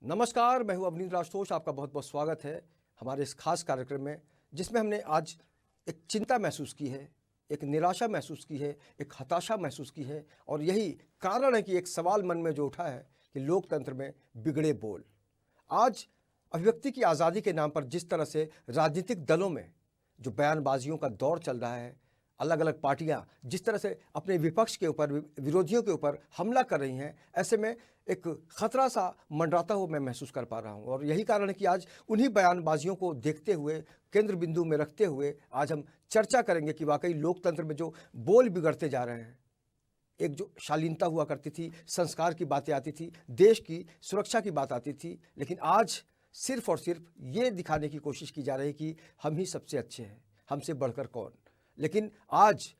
नमस्कार, मैं हूं अवनींद्र आशुतोष। आपका बहुत बहुत स्वागत है हमारे इस खास कार्यक्रम में, जिसमें हमने आज एक चिंता महसूस की है, एक निराशा महसूस की है, एक हताशा महसूस की है। और यही कारण है कि एक सवाल मन में जो उठा है कि लोकतंत्र में बिगड़े बोल। आज अभिव्यक्ति की आज़ादी के नाम पर जिस तरह से राजनीतिक दलों में जो बयानबाजियों का दौर चल रहा है, अलग अलग पार्टियां जिस तरह से अपने विपक्ष के ऊपर, विरोधियों के ऊपर हमला कर रही हैं, ऐसे में एक खतरा सा मंडराता हुआ मैं महसूस कर पा रहा हूं। और यही कारण है कि आज उन्हीं बयानबाजियों को देखते हुए, केंद्र बिंदु में रखते हुए आज हम चर्चा करेंगे कि वाकई लोकतंत्र में जो बोल बिगड़ते जा रहे हैं, एक जो शालीनता हुआ करती थी, संस्कार की बातें आती थी, देश की सुरक्षा की बात आती थी, लेकिन आज सिर्फ और सिर्फ ये दिखाने की कोशिश की जा रही है कि हम ही सबसे अच्छे हैं, हमसे बढ़कर कौन। लेकिन आज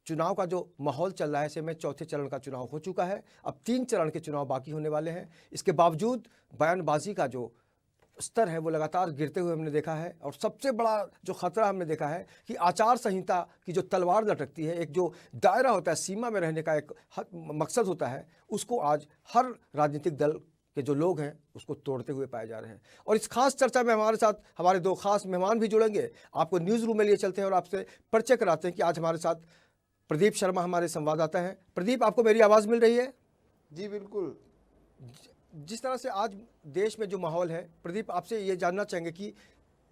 चुनाव का जो माहौल चल रहा है, ऐसे में चौथे चरण का चुनाव हो चुका है, अब 3 चरण के चुनाव बाकी होने वाले हैं। इसके बावजूद बयानबाजी का जो स्तर है वो लगातार गिरते हुए हमने देखा है। और सबसे बड़ा जो खतरा हमने देखा है कि आचार संहिता की जो तलवार लटकती है, एक जो दायरा होता है, सीमा में रहने का एक मकसद होता है, उसको आज हर राजनीतिक दल के जो लोग हैं उसको तोड़ते हुए पाए जा रहे हैं। और इस खास चर्चा में हमारे साथ हमारे 2 खास मेहमान भी जुड़ेंगे। आपको न्यूज़ रूम में लिए चलते हैं और आपसे परिचय कराते हैं कि आज हमारे साथ प्रदीप शर्मा हमारे संवाददाता हैं। प्रदीप, आपको मेरी आवाज़ मिल रही है? जी बिल्कुल। जिस तरह से आज देश में जो माहौल है, प्रदीप, आपसे ये जानना चाहेंगे कि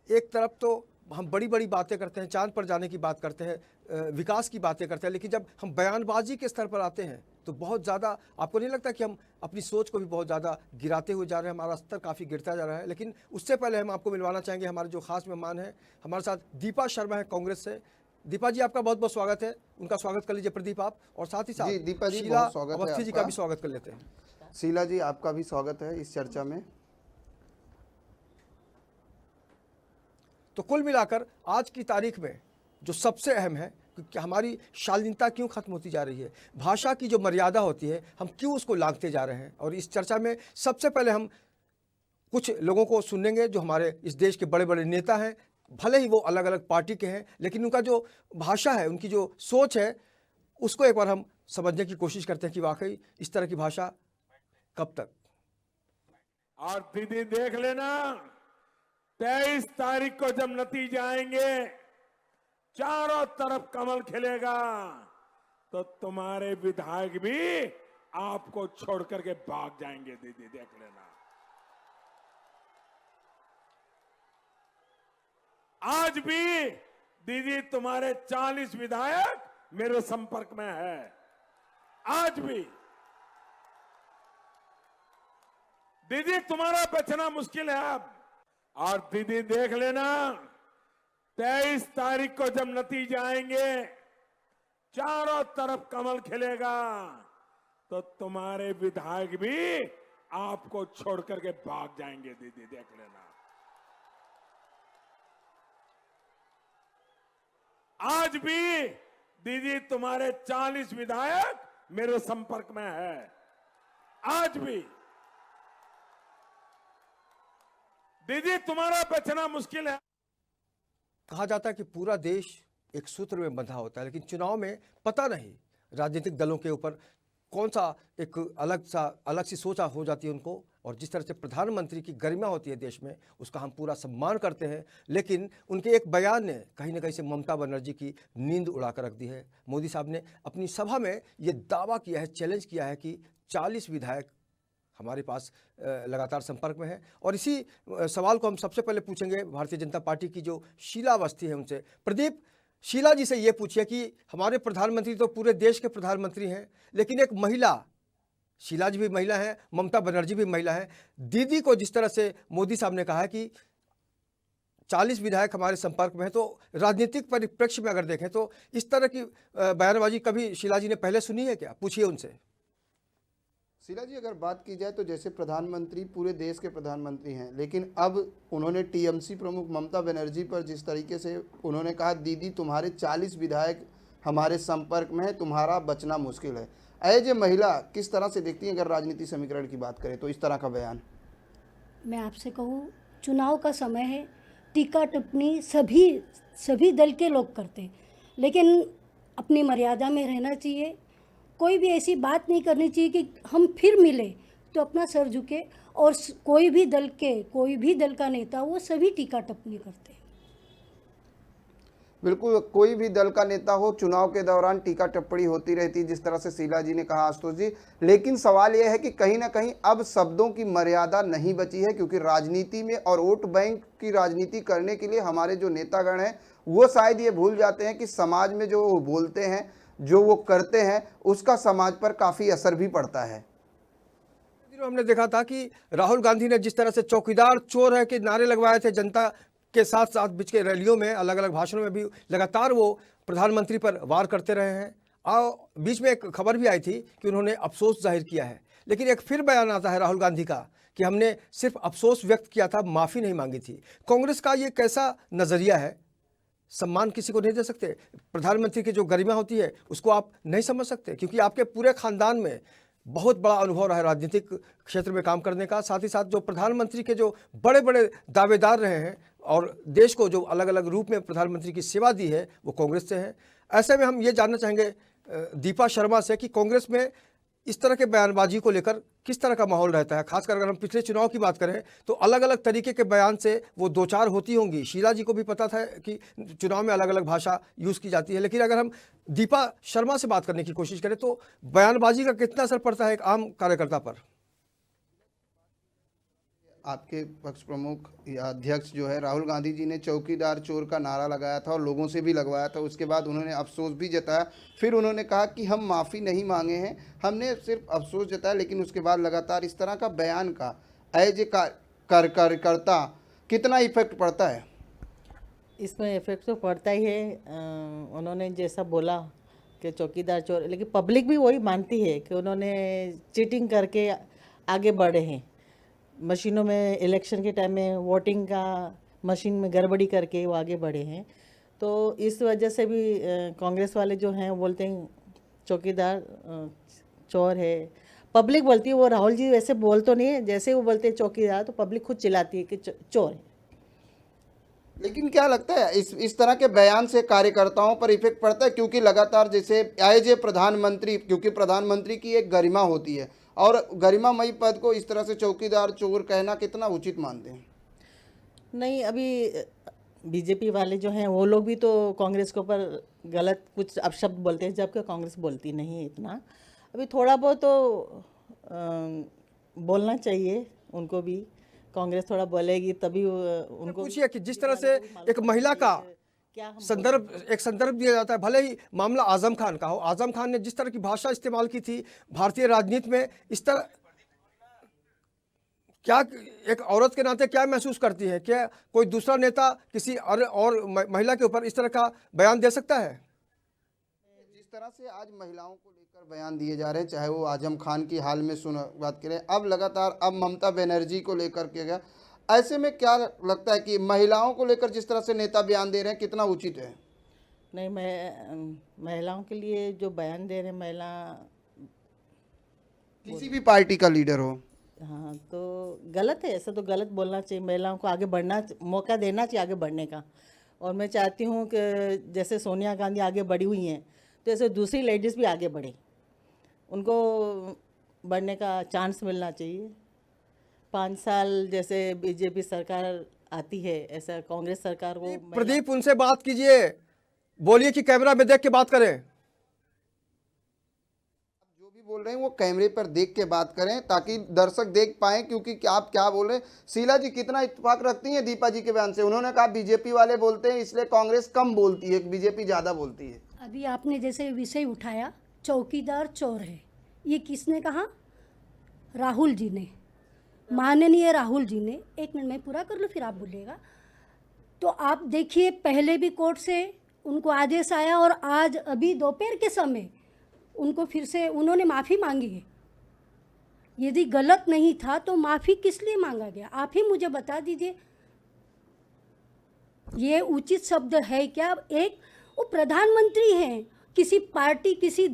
एक तरफ तो हम बड़ी बड़ी बातें करते हैं, चांद पर जाने की बात करते हैं, विकास की बातें करते हैं, लेकिन जब हम बयानबाजी के स्तर पर आते हैं तो बहुत ज़्यादा, आपको नहीं लगता कि हम अपनी सोच को भी बहुत ज़्यादा गिराते हुए जा रहे हैं? हमारा स्तर काफ़ी गिरता जा रहा है। लेकिन उससे पहले हम आपको मिलवाना चाहेंगे हमारे जो खास मेहमान हैं। हमारे साथ दीपा शर्मा है कांग्रेस से। दीपा जी, आपका बहुत बहुत स्वागत है। उनका स्वागत कर लीजिए प्रदीप आप। और साथ ही साथ जी दीपा जी, शीला बहुत स्वागत है अवस्थी जी का आपका। भी स्वागत कर लेते हैं। शीला जी, आपका भी स्वागत है इस चर्चा में। तो कुल मिलाकर आज की तारीख में जो सबसे अहम है कि हमारी शालीनता क्यों खत्म होती जा रही है, भाषा की जो मर्यादा होती है हम क्यों उसको लांघते जा रहे हैं। और इस चर्चा में सबसे पहले हम कुछ लोगों को सुनेंगे जो हमारे इस देश के बड़े बड़े नेता हैं, भले ही वो अलग अलग पार्टी के हैं, लेकिन उनका जो भाषा है, उनकी जो सोच है, उसको एक बार हम समझने की कोशिश करते हैं कि वाकई इस तरह की भाषा कब तक। और दीदी देख लेना, 23 तारीख को जब नतीजे आएंगे, चारों तरफ कमल खिलेगा, तो तुम्हारे विधायक भी आपको छोड़ करके भाग जाएंगे। दीदी देख लेना। आज भी दीदी तुम्हारे 40 विधायक मेरे संपर्क में है। आज भी दीदी तुम्हारा बचना मुश्किल है अब। और दीदी देख लेना, 23 तारीख को जब नतीजे आएंगे, चारों तरफ कमल खिलेगा, तो तुम्हारे विधायक भी आपको छोड़ करके भाग जाएंगे। दीदी देख लेना। आज भी दीदी तुम्हारे 40 विधायक मेरे संपर्क में है। आज भी दीदी तुम्हारा बचना मुश्किल है। कहा जाता है कि पूरा देश एक सूत्र में बंधा होता है, लेकिन चुनाव में पता नहीं राजनीतिक दलों के ऊपर कौन सा एक अलग सी सोच हो जाती है उनको। और जिस तरह से प्रधानमंत्री की गरिमा होती है देश में, उसका हम पूरा सम्मान करते हैं, लेकिन उनके एक बयान ने कहीं ना कहीं से ममता बनर्जी की नींद उड़ा कर रख दी है। मोदी साहब ने अपनी सभा में ये दावा किया है, चैलेंज किया है कि 40 विधायक हमारे पास लगातार संपर्क में है। और इसी सवाल को हम सबसे पहले पूछेंगे भारतीय जनता पार्टी की जो शीला अवस्थी है उनसे। प्रदीप, शीला जी से ये पूछिए कि हमारे प्रधानमंत्री तो पूरे देश के प्रधानमंत्री हैं, लेकिन एक महिला, शीला जी भी महिला है, ममता बनर्जी भी महिला है, दीदी को जिस तरह से मोदी साहब ने कहा है कि 40 विधायक हमारे संपर्क में है, तो राजनीतिक परिप्रेक्ष्य में अगर देखें तो इस तरह की बयानबाजी कभी शीला जी ने पहले सुनी है क्या? पूछिए उनसे। शीला जी, अगर बात की जाए तो जैसे प्रधानमंत्री पूरे देश के प्रधानमंत्री हैं, लेकिन अब उन्होंने टीएमसी प्रमुख ममता बनर्जी पर जिस तरीके से उन्होंने कहा, दीदी तुम्हारे 40 विधायक हमारे संपर्क में है, तुम्हारा बचना मुश्किल है। एज ए महिला किस तरह से देखती हैं अगर राजनीति समीकरण की बात करें तो इस तरह का बयान? मैं आपसे कहूँ, चुनाव का समय है, टीका टिप्पणी सभी दल के लोग करते, लेकिन अपनी मर्यादा में रहना चाहिए। कोई भी ऐसी बात नहीं करनी चाहिए कि हम फिर मिले तो अपना सर झुके। और कोई भी दल का नेता वो सभी टीका टिप्पणी करते हैं। बिल्कुल, कोई भी दल का नेता हो, चुनाव के दौरान टीका टिप्पणी होती रहती है, जिस तरह से शीला जी ने कहा आशुतोष जी। लेकिन सवाल यह है कि कहीं ना कहीं अब शब्दों की मर्यादा नहीं बची है, क्योंकि राजनीति में और वोट बैंक की राजनीति करने के लिए हमारे जो नेतागण हैं वो शायद ये भूल जाते हैं कि समाज में जो वो बोलते हैं, जो वो करते हैं, उसका समाज पर काफ़ी असर भी पड़ता है। हमने देखा था कि राहुल गांधी ने जिस तरह से चौकीदार चोर है के नारे लगवाए थे, जनता के साथ साथ बीच के रैलियों में, अलग अलग भाषणों में भी लगातार वो प्रधानमंत्री पर वार करते रहे हैं। और बीच में एक खबर भी आई थी कि उन्होंने अफसोस जाहिर किया है। लेकिन एक फिर बयान आता है राहुल गांधी का कि हमने सिर्फ अफसोस व्यक्त किया था, माफ़ी नहीं मांगी थी। कांग्रेस का ये कैसा नज़रिया है? सम्मान किसी को नहीं दे सकते? प्रधानमंत्री की जो गरिमा होती है उसको आप नहीं समझ सकते? क्योंकि आपके पूरे खानदान में बहुत बड़ा अनुभव रहा है राजनीतिक क्षेत्र में काम करने का। साथ ही साथ जो प्रधानमंत्री के जो बड़े बड़े दावेदार रहे हैं और देश को जो अलग अलग रूप में प्रधानमंत्री की सेवा दी है वो कांग्रेस से है। ऐसे में हम ये जानना चाहेंगे दीपा शर्मा से कि कांग्रेस में इस तरह के बयानबाजी को लेकर किस तरह का माहौल रहता है। खासकर अगर हम पिछले चुनाव की बात करें तो अलग अलग तरीके के बयान से वो दो चार होती होंगी। शीला जी को भी पता था कि चुनाव में अलग अलग भाषा यूज़ की जाती है। लेकिन अगर हम दीपा शर्मा से बात करने की कोशिश करें तो बयानबाजी का कितना असर पड़ता है एक आम कार्यकर्ता पर? आपके पक्ष प्रमुख या अध्यक्ष जो है राहुल गांधी जी ने चौकीदार चोर का नारा लगाया था और लोगों से भी लगवाया था। उसके बाद उन्होंने अफसोस भी जताया। फिर उन्होंने कहा कि हम माफ़ी नहीं मांगे हैं, हमने सिर्फ अफसोस जताया। लेकिन उसके बाद लगातार इस तरह का बयान का एज ए कार्यकर्ता कितना इफेक्ट पड़ता है? इसमें इफेक्ट तो पड़ता ही है। उन्होंने जैसा बोला कि चौकीदार चोर, लेकिन पब्लिक भी वही मानती है कि उन्होंने चीटिंग करके आगे बढ़े हैं। मशीनों में इलेक्शन के टाइम में वोटिंग का मशीन में गड़बड़ी करके वो आगे बढ़े हैं। तो इस वजह से भी कांग्रेस वाले जो हैं बोलते हैं चौकीदार चोर है। पब्लिक बोलती है, वो राहुल जी वैसे बोल तो नहीं है, जैसे वो बोलते हैं चौकीदार तो पब्लिक खुद चिल्लाती है कि चोर है। लेकिन क्या लगता है इस तरह के बयान से कार्यकर्ताओं पर इफेक्ट पड़ता है? क्योंकि लगातार जैसे एज ए प्रधानमंत्री, क्योंकि प्रधानमंत्री की एक गरिमा होती है और गरिमामयी पद को इस तरह से चौकीदार चोर कहना कितना उचित मानते हैं? नहीं, अभी बीजेपी वाले जो हैं वो लोग भी तो कांग्रेस के ऊपर गलत कुछ अपशब्द बोलते हैं, जबकि कांग्रेस बोलती नहीं है इतना। अभी थोड़ा बहुत तो बोलना चाहिए उनको भी। कांग्रेस थोड़ा बोलेगी तभी उनको पूछिए कि जिस तरह से एक महिला का संदर्भ दिया जाता है, भले ही मामला आजम खान का हो, आजम खान ने जिस तरह की भाषा इस्तेमाल की थी भारतीय राजनीति में, इस तरह क्या एक औरत के नाते क्या महसूस करती है? क्या कोई दूसरा नेता किसी और महिला के ऊपर इस तरह का बयान दे सकता है? जिस तरह से आज महिलाओं को लेकर बयान दिए जा रहे हैं, चाहे वो आजम खान की हाल में बात करें, अब लगातार अब ममता बनर्जी को लेकर किया गया, ऐसे में क्या लगता है कि महिलाओं को लेकर जिस तरह से नेता बयान दे रहे हैं कितना उचित है? नहीं, मैं महिलाओं के लिए जो बयान दे रहे हैं, महिला किसी भी पार्टी का लीडर हो, हाँ, तो गलत है। ऐसा तो गलत बोलना चाहिए। महिलाओं को आगे बढ़ना, मौका देना चाहिए आगे बढ़ने का। और मैं चाहती हूँ कि जैसे सोनिया गांधी आगे बढ़ी हुई हैं तो ऐसे दूसरी लेडीज़ भी आगे बढ़े, उनको बढ़ने का चांस मिलना चाहिए। 5 साल जैसे बीजेपी सरकार आती है, ऐसा कांग्रेस सरकार को। प्रदीप, उनसे बात कीजिए, बोलिए कि कैमरा में देख के बात करें। जो भी बोल रहे हैं वो कैमरे पर देख के बात करें ताकि दर्शक देख पाएं, क्योंकि आप क्या बोल रहे हैं। शीला जी कितना इत्तेफाक रखती हैं दीपा जी के बयान से? उन्होंने कहा बीजेपी वाले बोलते हैं इसलिए कांग्रेस कम बोलती है, बीजेपी ज़्यादा बोलती है। अभी आपने जैसे विषय उठाया चौकीदार चोर है, ये किसने कहा? राहुल जी ने, माननीय राहुल जी ने। एक मिनट में पूरा कर लूँ फिर आप बोलिएगा। तो आप देखिए, पहले भी कोर्ट से उनको आदेश आया और आज अभी दोपहर के समय उनको फिर से उन्होंने माफ़ी मांगी है। यदि गलत नहीं था तो माफ़ी किस लिए मांगा गया? आप ही मुझे बता दीजिए। ये उचित शब्द है क्या? एक वो प्रधानमंत्री हैं, किसी पार्टी किसी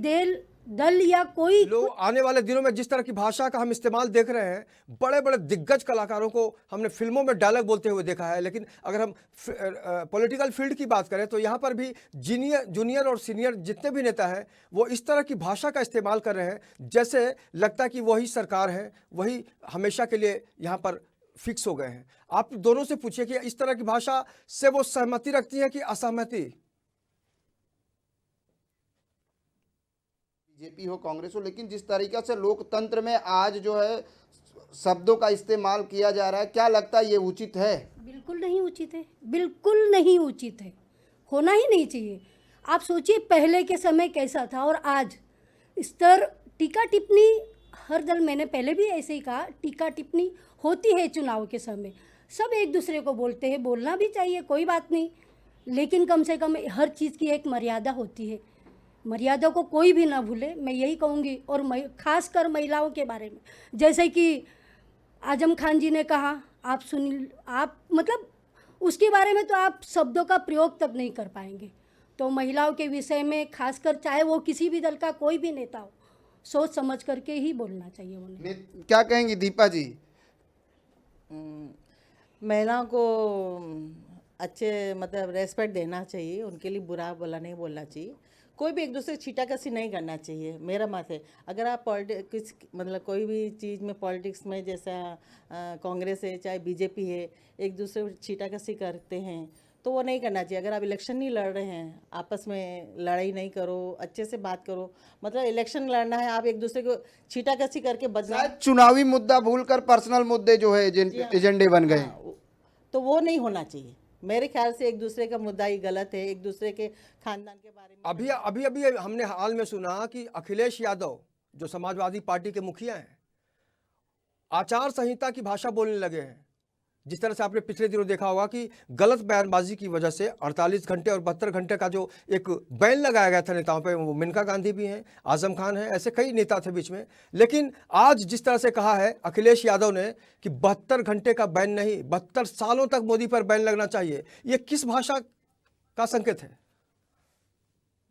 दल या कोई लोग आने वाले दिनों में जिस तरह की भाषा का हम इस्तेमाल देख रहे हैं, बड़े बड़े दिग्गज कलाकारों को हमने फिल्मों में डायलॉग बोलते हुए देखा है, लेकिन अगर हम पॉलिटिकल फील्ड की बात करें तो यहाँ पर भी जूनियर और सीनियर जितने भी नेता हैं वो इस तरह की भाषा का इस्तेमाल कर रहे हैं जैसे लगता है कि वही सरकार है, वही हमेशा के लिए यहाँ पर फिक्स हो गए हैं। आप दोनों से पूछिए कि इस तरह की भाषा से वो सहमति रखती है कि असहमति? बीजेपी हो कांग्रेस हो, लेकिन जिस तरीके से लोकतंत्र में आज जो है शब्दों का इस्तेमाल किया जा रहा है, क्या लगता है ये उचित है? बिल्कुल नहीं उचित है, बिल्कुल नहीं उचित है, होना ही नहीं चाहिए। आप सोचिए पहले के समय कैसा था और आज स्तर टीका टिप्पणी हर दल, मैंने पहले भी ऐसे ही कहा, टीका टिप्पणी होती है चुनाव के समय, सब एक दूसरे को बोलते हैं, बोलना भी चाहिए, कोई बात नहीं, लेकिन कम से कम हर चीज़ की एक मर्यादा होती है, मर्यादा को कोई भी ना भूले, मैं यही कहूँगी। और खासकर महिलाओं के बारे में, जैसे कि आजम खान जी ने कहा, आप मतलब उसके बारे में तो आप शब्दों का प्रयोग तब नहीं कर पाएंगे। तो महिलाओं के विषय में खासकर चाहे वो किसी भी दल का कोई भी नेता हो, सोच समझ करके ही बोलना चाहिए उन्हें। क्या कहेंगी दीपा जी? महिलाओं को अच्छे मतलब रेस्पेक्ट देना चाहिए, उनके लिए बुरा भला नहीं बोलना चाहिए, कोई भी एक दूसरे की छीटाकसी नहीं करना चाहिए, मेरा मत है। अगर आप पॉलिटिक्स मतलब कोई भी चीज़ में पॉलिटिक्स में जैसा कांग्रेस है चाहे बीजेपी है, एक दूसरे को छीटाकसी करते हैं तो वो नहीं करना चाहिए। अगर आप इलेक्शन नहीं लड़ रहे हैं, आपस में लड़ाई नहीं करो, अच्छे से बात करो, मतलब इलेक्शन लड़ना है, आप एक दूसरे को छीटाकसी करके बदनाम, चुनावी मुद्दा भूलकर पर्सनल मुद्दे जो है एजेंडे बन गए, तो वो नहीं होना चाहिए। मेरे ख्याल से एक दूसरे का मुद्दा ही गलत है, एक दूसरे के खानदान के बारे में। अभी हमने हाल में सुना कि अखिलेश यादव जो समाजवादी पार्टी के मुखिया हैं, आचार संहिता की भाषा बोलने लगे हैं। जिस तरह से आपने पिछले दिनों देखा होगा कि गलत बयानबाजी की वजह से 48 घंटे और 72 घंटे का जो एक बैन लगाया गया था नेताओं पे, वो मेनका गांधी भी हैं, आजम खान हैं, ऐसे कई नेता थे बीच में। लेकिन आज जिस तरह से कहा है अखिलेश यादव ने कि 72 घंटे का बैन नहीं, 72 सालों तक मोदी पर बैन लगना चाहिए, ये किस भाषा का संकेत है?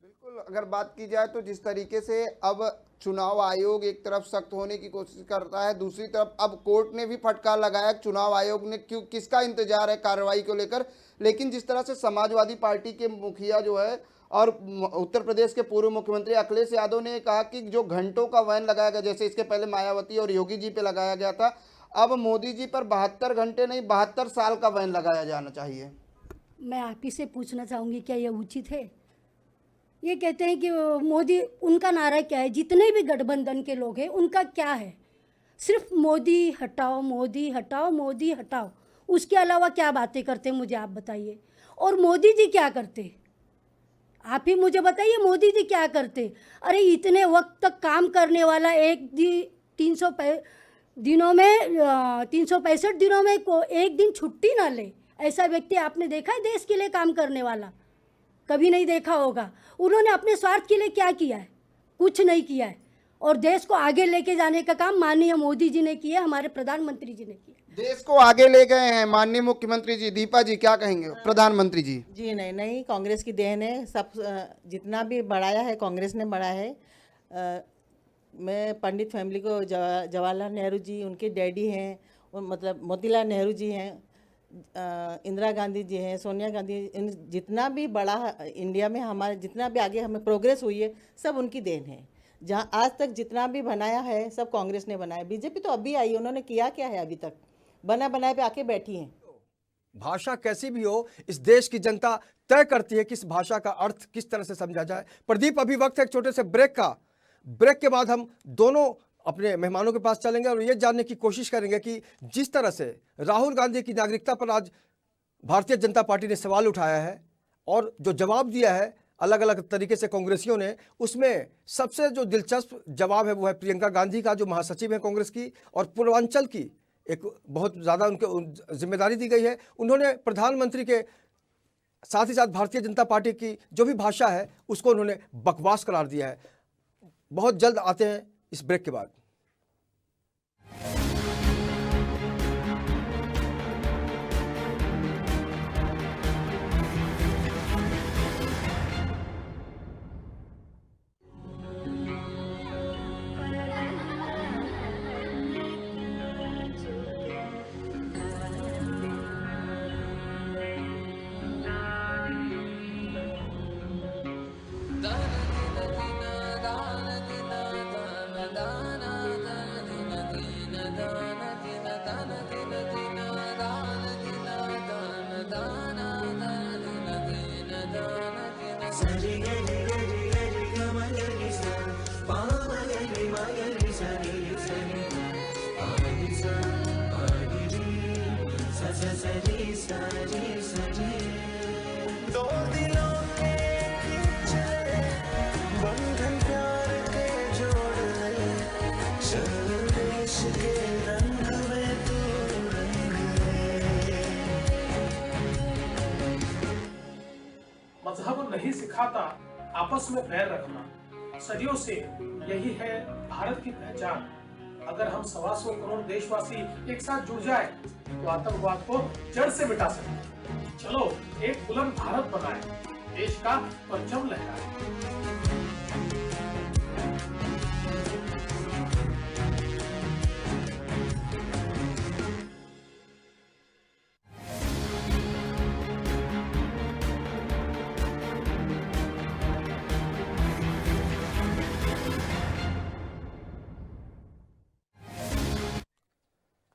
बिल्कुल, अगर बात की जाए तो जिस तरीके से अब चुनाव आयोग एक तरफ सख्त होने की कोशिश करता है, दूसरी तरफ अब कोर्ट ने भी फटकार लगाया, चुनाव आयोग ने क्यों किसका इंतजार है कार्रवाई को लेकर। लेकिन जिस तरह से समाजवादी पार्टी के मुखिया जो है और उत्तर प्रदेश के पूर्व मुख्यमंत्री अखिलेश यादव ने कहा कि जो घंटों का बैन लगाया गया, जैसे इसके पहले मायावती और योगी जी पे लगाया गया था, अब मोदी जी पर 72 घंटे नहीं 72 साल का बैन लगाया जाना चाहिए। मैं आप ही से पूछना चाहूँगी, क्या यह उचित है? ये कहते हैं कि मोदी, उनका नारा क्या है? जितने भी गठबंधन के लोग हैं उनका क्या है? सिर्फ मोदी हटाओ, मोदी हटाओ, मोदी हटाओ, उसके अलावा क्या बातें करते हैं मुझे आप बताइए। और मोदी जी क्या करते, आप ही मुझे बताइए, मोदी जी क्या करते? अरे इतने वक्त तक काम करने वाला, 365 दिनों में एक दिन छुट्टी ना ले, ऐसा व्यक्ति आपने देखा है देश के लिए काम करने वाला? कभी नहीं देखा होगा। उन्होंने अपने स्वार्थ के लिए क्या किया है? कुछ नहीं किया है। और देश को आगे लेके जाने का काम माननीय मोदी जी ने किया, हमारे प्रधानमंत्री जी ने किया। देश को आगे ले गए हैं माननीय मुख्यमंत्री जी। दीपा जी क्या कहेंगे? प्रधानमंत्री जी जी नहीं, कांग्रेस की देन है, सब जितना भी बढ़ाया है कांग्रेस ने बढ़ाया है। मैं पंडित फैमिली को, जवाहरलाल नेहरू जी उनके डैडी हैं, मतलब मोतीलाल नेहरू जी हैं, इंदिरा गांधी जी हैं, सोनिया गांधी, इन जितना भी बड़ा इंडिया में हमारे जितना भी आगे हमें प्रोग्रेस हुई है सब उनकी देन है। जहाँ आज तक जितना भी बनाया है सब कांग्रेस ने बनाया। बीजेपी तो अभी आई, उन्होंने किया क्या है? अभी तक बनाए पे आके बैठी हैं। भाषा कैसी भी हो, इस देश की जनता तय करती है कि इस भाषा का अर्थ किस तरह से समझा जाए। प्रदीप, अभी वक्त है एक छोटे से ब्रेक का। ब्रेक के बाद हम दोनों अपने मेहमानों के पास चलेंगे और ये जानने की कोशिश करेंगे कि जिस तरह से राहुल गांधी की नागरिकता पर आज भारतीय जनता पार्टी ने सवाल उठाया है और जो जवाब दिया है अलग अलग तरीके से कांग्रेसियों ने, उसमें सबसे जो दिलचस्प जवाब है वो है प्रियंका गांधी का, जो महासचिव है कांग्रेस की और पूर्वांचल की एक बहुत ज़्यादा उनके जिम्मेदारी दी गई है। उन्होंने प्रधानमंत्री के साथ ही साथ भारतीय जनता पार्टी की जो भी भाषा है उसको उन्होंने बकवास करार दिया है। बहुत जल्द आते हैं इस ब्रेक के बाद। दो दिलों के खींचे बंधन प्यार के जोड़ ले, चल देश के रंग में तू रंग ले। मजहब नहीं सिखाता आपस में बैर रखना, सदियों से यही है भारत की पहचान। अगर हम 125 करोड़ देशवासी एक साथ जुड़ जाए तो आतंकवाद को जड़ से मिटा सकते हैं। चलो एक बुलंद भारत बनाए, देश का परचम लहराए।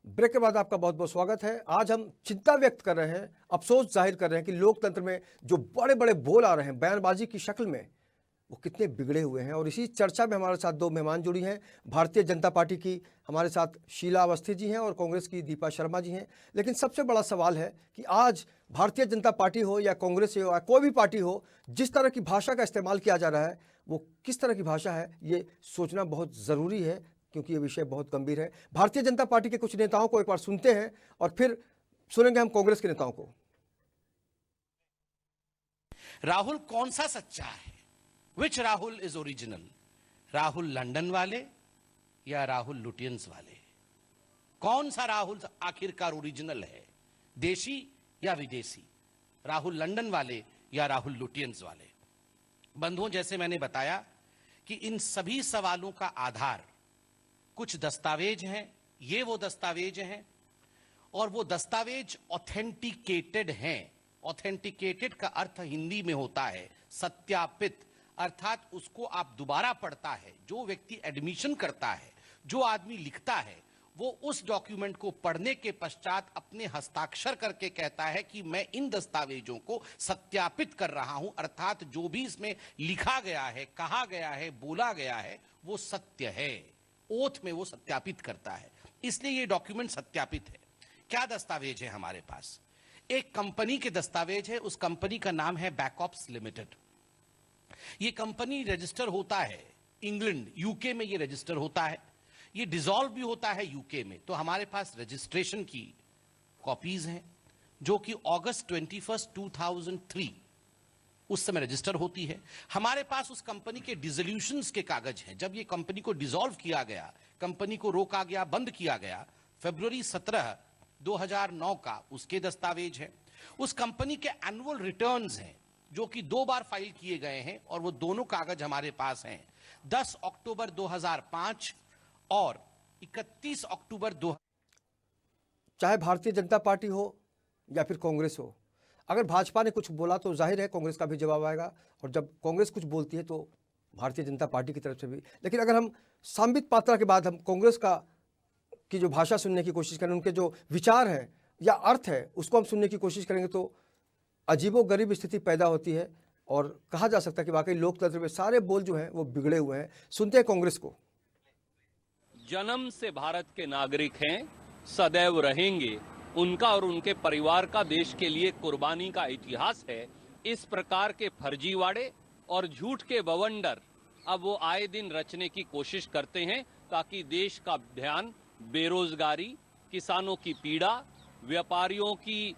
ब्रेक के बाद आपका बहुत बहुत स्वागत है। आज हम चिंता व्यक्त कर रहे हैं, अफसोस जाहिर कर रहे हैं कि लोकतंत्र में जो बड़े बड़े बोल आ रहे हैं बयानबाजी की शक्ल में, वो कितने बिगड़े हुए हैं। और इसी चर्चा में हमारे साथ दो मेहमान जुड़ी हैं। भारतीय जनता पार्टी की हमारे साथ शीला अवस्थी जी हैं और कांग्रेस की दीपा शर्मा जी हैं। लेकिन सबसे बड़ा सवाल है कि आज भारतीय जनता पार्टी हो या कांग्रेस हो या कोई भी पार्टी हो, जिस तरह की भाषा का इस्तेमाल किया जा रहा है वो किस तरह की भाषा है, ये सोचना बहुत ज़रूरी है, क्योंकि ये विषय बहुत गंभीर है। भारतीय जनता पार्टी के कुछ नेताओं को एक बार सुनते हैं और फिर सुनेंगे हम कांग्रेस के नेताओं को। राहुल कौन सा सच्चा है? Which Rahul is original? Rahul London वाले या राहुल लुटियंस वाले? कौन सा राहुल आखिरकार ओरिजिनल है, देशी या विदेशी? राहुल लंदन वाले या राहुल लुटियंस वाले? बंधुओं, जैसे मैंने बताया कि इन सभी सवालों का आधार कुछ दस्तावेज हैं। ये वो दस्तावेज हैं और वो दस्तावेज ऑथेंटिकेटेड हैं। ऑथेंटिकेटेड का अर्थ हिंदी में होता है सत्यापित, अर्थात उसको आप दोबारा पढ़ता है, जो व्यक्ति एडमिशन करता है, जो आदमी लिखता है, वो उस डॉक्यूमेंट को पढ़ने के पश्चात अपने हस्ताक्षर करके कहता है कि मैं इन दस्तावेजों को सत्यापित कर रहा हूं, अर्थात जो भी इसमें लिखा गया है, कहा गया है, बोला गया है, वो सत्य है। ओथ में वो सत्यापित करता है, इसलिए ये डॉक्यूमेंट सत्यापित है। क्या दस्तावेज है हमारे पास? एक कंपनी के दस्तावेज है। उस कंपनी का नाम है बैकऑप्स लिमिटेड। ये कंपनी रजिस्टर होता है इंग्लैंड, यूके में ये रजिस्टर होता है। ये डिसॉल्व भी होता है यूके में। तो हमारे पास रजिस्ट्रेशन की कॉपीज हैं जो कि अगस्त 21, 2003 उस समय रजिस्टर होती है। हमारे पास उस कंपनी के डिसोल्यूशंस के कागज हैं। जब ये कंपनी को डिसॉल्व किया गया, कंपनी को रोका गया, बंद किया गया, फरवरी 17, 2009 का उसके दस्तावेज है। उस कंपनी के एनुअल रिटर्न्स हैं जो कि 2 बार फाइल किए गए हैं और वो दोनों कागज हमारे पास हैं। 10 अक्टूबर 2005 और 31 अक्टूबर 2000। चाहे भारतीय जनता पार्टी हो या फिर कांग्रेस हो, अगर भाजपा ने कुछ बोला तो जाहिर है कांग्रेस का भी जवाब आएगा, और जब कांग्रेस कुछ बोलती है तो भारतीय जनता पार्टी की तरफ से भी। लेकिन अगर हम संबित पात्रा के बाद हम कांग्रेस की जो भाषा सुनने की कोशिश करें, उनके जो विचार हैं या अर्थ है, उसको हम सुनने की कोशिश करेंगे तो अजीबोगरीब स्थिति पैदा होती है और कहा जा सकता है कि वाकई लोकतंत्र में सारे बोल जो हैं वो बिगड़े हुए हैं। सुनते हैं कांग्रेस को। जन्म से भारत के नागरिक हैं, सदैव रहेंगे। उनका और उनके परिवार का देश के लिए कुर्बानी का इतिहास है। इस प्रकार के फर्जीवाड़े और झूठ के बवंडर अब वो आए दिन रचने की कोशिश करते हैं ताकि देश का ध्यान बेरोजगारी, किसानों की पीड़ा, व्यापारियों की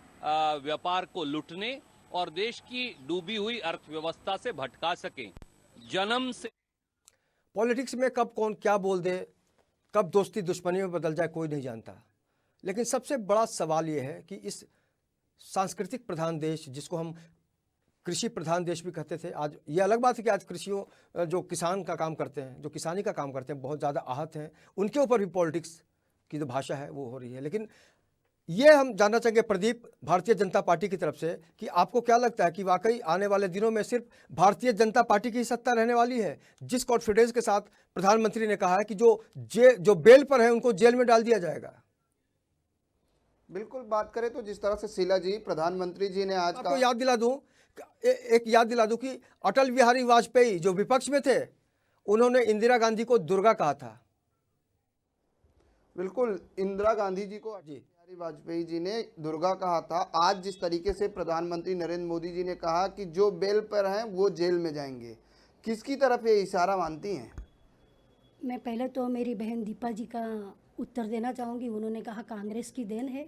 व्यापार को लूटने और देश की डूबी हुई अर्थव्यवस्था से भटका सकें। जन्म से पॉलिटिक्स में कब कौन क्या बोल दे, कब दोस्ती दुश्मनी में बदल जाए, कोई नहीं जानता। लेकिन सबसे बड़ा सवाल ये है कि इस सांस्कृतिक प्रधान देश, जिसको हम कृषि प्रधान देश भी कहते थे, आज ये अलग बात है कि आज कृषियों जो किसान का काम करते हैं, जो किसानी का काम करते हैं, बहुत ज़्यादा आहत हैं, उनके ऊपर भी पॉलिटिक्स की जो भाषा है वो हो रही है। लेकिन ये हम जानना चाहेंगे प्रदीप, भारतीय जनता पार्टी की तरफ से, कि आपको क्या लगता है कि वाकई आने वाले दिनों में सिर्फ भारतीय जनता पार्टी की सत्ता रहने वाली है, जिस कॉन्फिडेंस के साथ प्रधानमंत्री ने कहा है कि जो बेल पर है उनको जेल में डाल दिया जाएगा? बिल्कुल, बात करें तो जिस तरह से शीला जी, प्रधानमंत्री जी ने आज आपको याद दिला दूं, एक याद दिला दूं कि अटल बिहारी वाजपेयी जो विपक्ष में थे, उन्होंने इंदिरा गांधी को दुर्गा कहा था। बिल्कुल, इंदिरा गांधी जी को जी बिहारी वाजपेयी जी ने दुर्गा कहा था, आज जिस तरीके से प्रधानमंत्री नरेंद्र मोदी जी ने कहा कि जो बेल पर हैं वो जेल में जाएंगे, किसकी तरफ ये इशारा मानती हैं? मैं पहले तो मेरी बहन दीपा जी का उत्तर देना चाहूँगी। उन्होंने कहा कांग्रेस की देन है।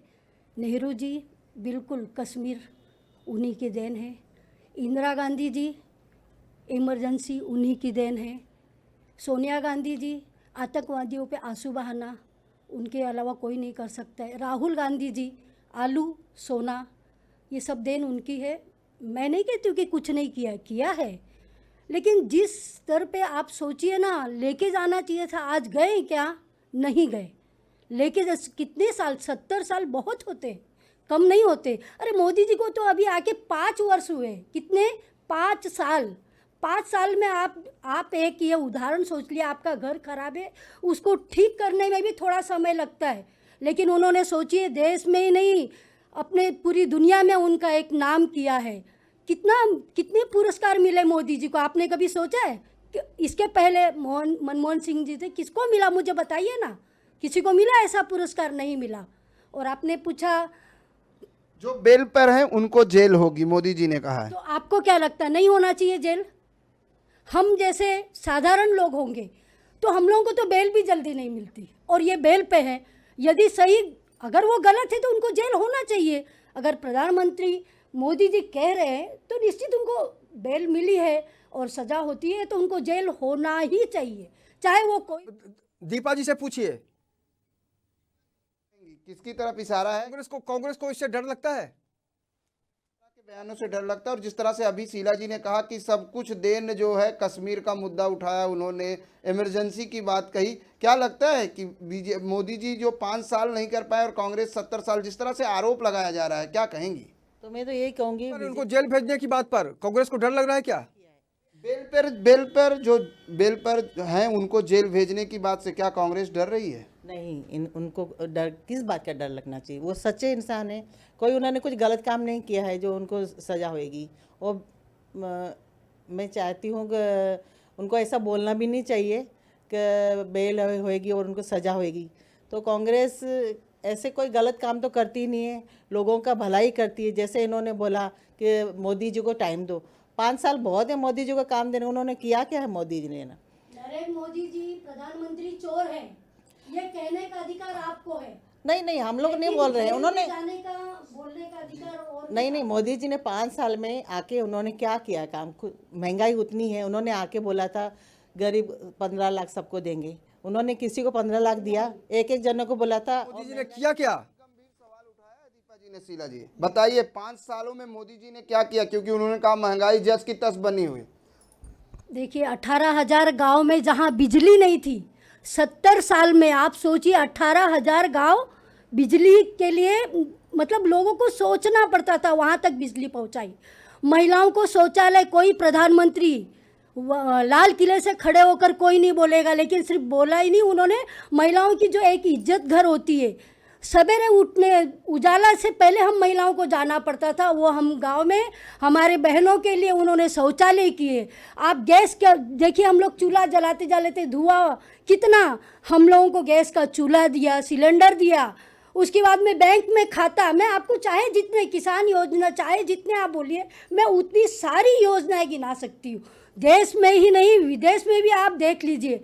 नेहरू जी बिल्कुल कश्मीर उन्हीं की देन है। इंदिरा गांधी जी इमरजेंसी उन्हीं की देन है। सोनिया गांधी जी आतंकवादियों पे आंसू बहाना उनके अलावा कोई नहीं कर सकता है। राहुल गांधी जी आलू सोना, ये सब देन उनकी है। मैं नहीं कहती हूँ कि कुछ नहीं किया है, लेकिन जिस स्तर पे आप सोचिए ना, लेके जाना चाहिए था। आज गए क्या? नहीं गए। लेके कितने साल, 70 साल बहुत होते, कम नहीं होते। अरे मोदी जी को तो अभी आके 5 वर्ष हुए। कितने? 5 साल। 5 साल में आप एक ये उदाहरण सोच लिया, आपका घर खराब है, उसको ठीक करने में भी थोड़ा समय लगता है, लेकिन उन्होंने सोचिए देश में ही नहीं अपने पूरी दुनिया में उनका एक नाम किया है। कितने पुरस्कार मिले मोदी जी को, आपने कभी सोचा है? कि इसके पहले मनमोहन सिंह जी थे, किसको मिला मुझे बताइए ना। किसी को मिला ऐसा पुरस्कार? नहीं मिला। और आपने पूछा जो बेल पर हैं उनको जेल होगी, मोदी जी ने कहा है। तो आपको क्या लगता है नहीं होना चाहिए जेल? हम जैसे साधारण लोग होंगे तो हम लोगों को तो बेल भी जल्दी नहीं मिलती, और ये बेल पे है। यदि सही, अगर वो गलत है तो उनको जेल होना चाहिए। अगर प्रधानमंत्री मोदी जी कह रहे हैं तो निश्चित उनको बेल मिली है और सज़ा होती है, तो उनको जेल होना ही चाहिए, चाहे वो कोई। दीपा जी से पूछिए, किसकी तरफ इशारा है? कांग्रेस को इससे डर लगता है? के बयानों से डर लगता है। और जिस तरह से अभी शीला जी ने कहा कि सब कुछ देन जो है, कश्मीर का मुद्दा उठाया उन्होंने, इमरजेंसी की बात कही, क्या लगता है कि मोदी जी जो 5 साल नहीं कर पाए और कांग्रेस 70 साल, जिस तरह से आरोप लगाया जा रहा है, क्या कहेंगी? तो मैं तो यही कहूँगी, उनको जेल भेजने की बात पर कांग्रेस को डर लग रहा है क्या? बेल पर हैं उनको जेल भेजने की बात से क्या कांग्रेस डर रही है? नहीं, उनको डर, किस बात का डर लगना चाहिए? वो सच्चे इंसान है, कोई उन्होंने कुछ गलत काम नहीं किया है जो उनको सज़ा होएगी। और मैं चाहती हूँ कि उनको ऐसा बोलना भी नहीं चाहिए कि बेल होएगी और उनको सज़ा होएगी। तो कांग्रेस ऐसे कोई गलत काम तो करती नहीं है, लोगों का भलाई करती है। जैसे इन्होंने बोला कि मोदी जी को टाइम दो, 5 साल बहुत है मोदी जी को काम देने। उन्होंने किया क्या है मोदी जी ने? ना, नरेंद्र मोदी जी प्रधानमंत्री चोर है, ये कहने का अधिकार आपको है। नहीं, हम लोग नहीं बोल रहे हैं। उन्होंने बोलने का अधिकार और नहीं, मोदी जी ने 5 साल में आके उन्होंने क्या किया काम? महंगाई उतनी है, उन्होंने आके बोला था गरीब 15 लाख सबको देंगे। उन्होंने किसी को 15 लाख दिया? एक जनों को बोला था। मोदी जी ने किया क्या? गंभीर सवाल उठाया है दीपा जी ने। शीला जी बताइए, 5 सालों में मोदी जी ने क्या किया? क्योंकि उन्होंने कहा महंगाई जस की तस बनी हुई। देखिए, 18,000 गाँव में जहाँ बिजली नहीं थी, 70 साल में आप सोचिए 18,000 गाँव बिजली के लिए, मतलब लोगों को सोचना पड़ता था, वहाँ तक बिजली पहुँचाई। महिलाओं को शौचालय, कोई प्रधानमंत्री लाल किले से खड़े होकर कोई नहीं बोलेगा, लेकिन सिर्फ बोला ही नहीं, उन्होंने महिलाओं की जो एक इज्जत घर होती है, सवेरे उठने उजाला से पहले हम महिलाओं को जाना पड़ता था, वो हम गांव में हमारे बहनों के लिए उन्होंने शौचालय किए। आप गैस का देखिए, हम लोग चूल्हा जलाते धुआं कितना, हम लोगों को गैस का चूल्हा दिया, सिलेंडर दिया। उसके बाद में बैंक में खाता, मैं आपको चाहे जितने किसान योजना, चाहे जितने आप बोलिए, मैं उतनी सारी योजनाएं गिना सकती हूँ। देश में ही नहीं, विदेश में भी आप देख लीजिए।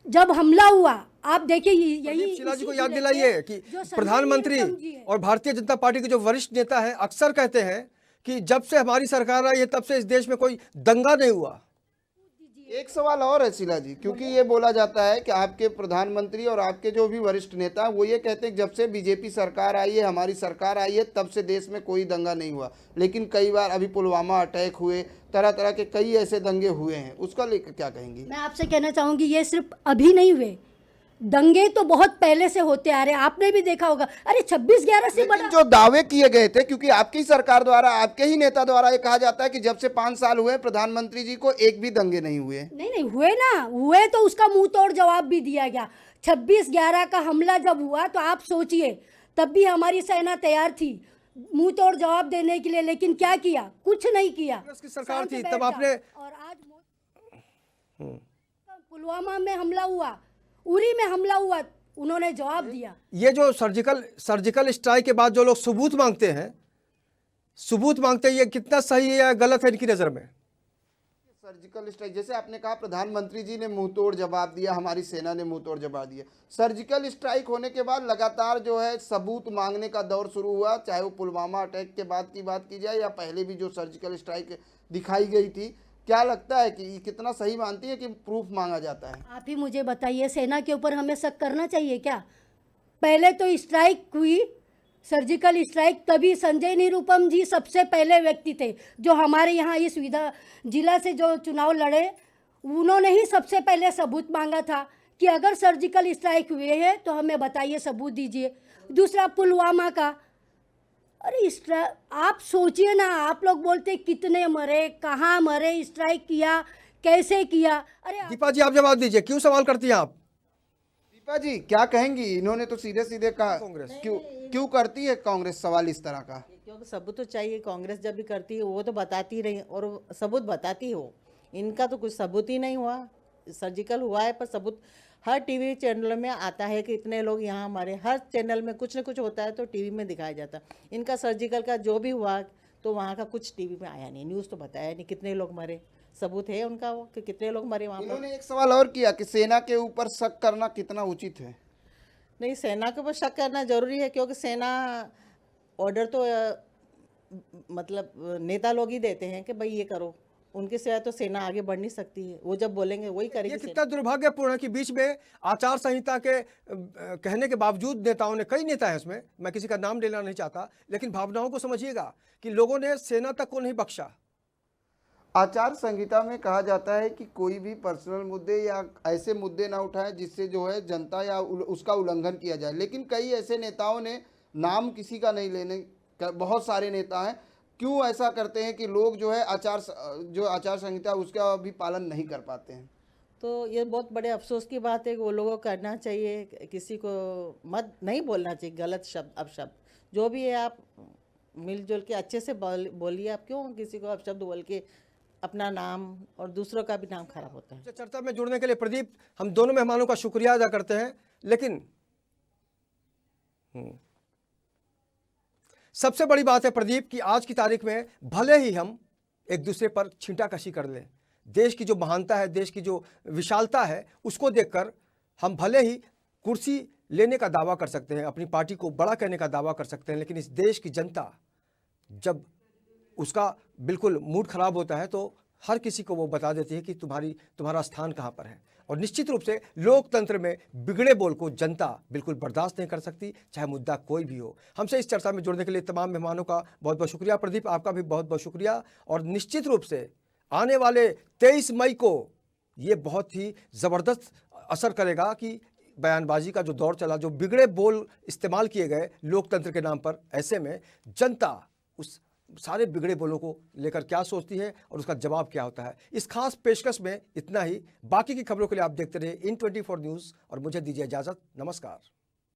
जब हमला हुआ, आप देखिए, यही शीला जी को याद दिलाइए कि प्रधानमंत्री और भारतीय जनता पार्टी के जो वरिष्ठ नेता हैं अक्सर कहते हैं कि जब से हमारी सरकार आई है तब से इस देश में कोई दंगा नहीं हुआ। एक सवाल और है शीला जी, क्योंकि ये बोला जाता है कि आपके प्रधानमंत्री और आपके जो भी वरिष्ठ नेता वो ये कहते हैं कि जब से बीजेपी सरकार आई है, हमारी सरकार आई है, तब से देश में कोई दंगा नहीं हुआ। लेकिन कई बार अभी पुलवामा अटैक हुए, तरह तरह के कई ऐसे दंगे हुए हैं, उसका लेकर क्या कहेंगी? मैं आपसे कहना चाहूँगी, ये सिर्फ अभी नहीं हुए, दंगे तो बहुत पहले से होते आ रहे हैं। आपने भी देखा होगा, अरे 26/11 से बड़ा जो दावे किए गए थे, क्योंकि आपकी सरकार द्वारा, आपके ही नेता द्वारा ये कहा जाता है कि जब से 5 साल हुए प्रधानमंत्री जी को एक भी दंगे नहीं हुए। नहीं हुए ना, हुए तो उसका मुंह तोड़ जवाब भी दिया गया। 26/11 का हमला जब हुआ तो आप सोचिए, तब भी हमारी सेना तैयार थी मुंह तोड़ जवाब देने के लिए, लेकिन क्या किया? कुछ नहीं किया। उसकी सरकार थी तब आपने। और आज पुलवामा में हमला हुआ, उरी में हमला हुआ, उन्होंने जवाब दिया। ये जो सर्जिकल स्ट्राइक के बाद जो लोग सबूत मांगते हैं, ये कितना सही है या गलत है इनकी नज़र में? सर्जिकल स्ट्राइक, जैसे आपने कहा प्रधानमंत्री जी ने मुंह तोड़ जवाब दिया, हमारी सेना ने मुंह तोड़ जवाब दिया। सर्जिकल स्ट्राइक होने के बाद लगातार जो है सबूत मांगने का दौर शुरू हुआ, चाहे वो पुलवामा अटैक के बाद की बात की जाए या पहले भी जो सर्जिकल स्ट्राइक दिखाई गई थी। क्या लगता है कि कितना सही मानती है कि प्रूफ मांगा जाता है? आप ही मुझे बताइए, सेना के ऊपर हमें शक करना चाहिए क्या? पहले तो स्ट्राइक हुई, सर्जिकल स्ट्राइक, तभी संजय निरुपम जी सबसे पहले व्यक्ति थे जो हमारे यहाँ इस जिला से जो चुनाव लड़े, उन्होंने ही सबसे पहले सबूत मांगा था कि अगर सर्जिकल स्ट्राइक हुए हैं तो हमें बताइए, सबूत दीजिए। दूसरा पुलवामा का, अरे आप सोचिए ना, आप लोग बोलते कितने मरे, कहाँ मरे, स्ट्राइक किया, कैसे किया। अरे दीपा जी आप जवाब दीजिए, क्यों सवाल करती हैं आप? दीपा जी क्या कहेंगी? इन्होंने तो सीधे सीधे कहा, क्यों करती है कांग्रेस सवाल इस तरह का? क्योंकि सबूत तो चाहिए। कांग्रेस जब भी करती है वो तो बताती रही और सबूत बताती हो। इनका तो कुछ सबूत ही नहीं हुआ। सर्जिकल हुआ है पर सबूत हर टीवी चैनल में आता है कि इतने लोग यहाँ हमारे, हर चैनल में कुछ न कुछ होता है तो टीवी में दिखाया जाता है। इनका सर्जिकल का जो भी हुआ तो वहाँ का कुछ टीवी में आया नहीं, न्यूज़ तो बताया नहीं कितने लोग मरे। सबूत है उनका वो कि कितने लोग मरे वहाँ पर। इन्होंने एक सवाल और किया कि सेना के ऊपर शक करना कितना उचित है? नहीं, सेना के ऊपर शक करना जरूरी है क्योंकि सेना ऑर्डर तो मतलब नेता लोग ही देते हैं कि भाई ये करो, उनके सिवाय तो सेना आगे बढ़ नहीं सकती है। वो जब बोलेंगे वही करेगी। ये कितना दुर्भाग्यपूर्ण है कि बीच में आचार संहिता के कहने के बावजूद नेताओं ने, कई नेता हैं इसमें, मैं किसी का नाम लेना नहीं चाहता, लेकिन भावनाओं को समझिएगा कि लोगों ने सेना तक को नहीं बख्शा। आचार संहिता में कहा जाता है कि कोई भी पर्सनल मुद्दे या ऐसे मुद्दे ना उठाएं जिससे जो है जनता या उसका उल्लंघन किया जाए, लेकिन कई ऐसे नेताओं ने, नाम किसी का नहीं लेने, बहुत सारे नेता हैं, क्यों ऐसा करते हैं कि लोग जो है आचार संहिता उसका भी पालन नहीं कर पाते हैं? तो ये बहुत बड़े अफसोस की बात है कि वो लोगों को करना चाहिए, किसी को मत नहीं बोलना चाहिए गलत शब्द, अपशब्द जो भी है आप मिलजुल के अच्छे से बोलिए। आप क्यों किसी को अपशब्द बोल के अपना नाम और दूसरों का भी नाम खराब होता है। चर्चा में जुड़ने के लिए प्रदीप, हम दोनों मेहमानों का शुक्रिया अदा करते हैं, लेकिन सबसे बड़ी बात है प्रदीप कि आज की तारीख में भले ही हम एक दूसरे पर छींटाकशी कर लें, देश की जो महानता है, देश की जो विशालता है, उसको देखकर हम भले ही कुर्सी लेने का दावा कर सकते हैं, अपनी पार्टी को बड़ा करने का दावा कर सकते हैं, लेकिन इस देश की जनता जब उसका बिल्कुल मूड खराब होता है तो हर किसी को वो बता देती है कि तुम्हारा स्थान कहाँ पर है। और निश्चित रूप से लोकतंत्र में बिगड़े बोल को जनता बिल्कुल बर्दाश्त नहीं कर सकती, चाहे मुद्दा कोई भी हो। हमसे इस चर्चा में जुड़ने के लिए तमाम मेहमानों का बहुत बहुत शुक्रिया। प्रदीप आपका भी बहुत बहुत शुक्रिया। और निश्चित रूप से आने वाले 23 मई को ये बहुत ही ज़बरदस्त असर करेगा कि बयानबाजी का जो दौर चला, जो बिगड़े बोल इस्तेमाल किए गए लोकतंत्र के नाम पर, ऐसे में जनता उस सारे बिगड़े बोलों को लेकर क्या सोचती है और उसका जवाब क्या होता है। इस खास पेशकश में इतना ही। बाकी की खबरों के लिए आप देखते रहिए इन 24 न्यूज़ और मुझे दीजिए इजाज़त। नमस्कार।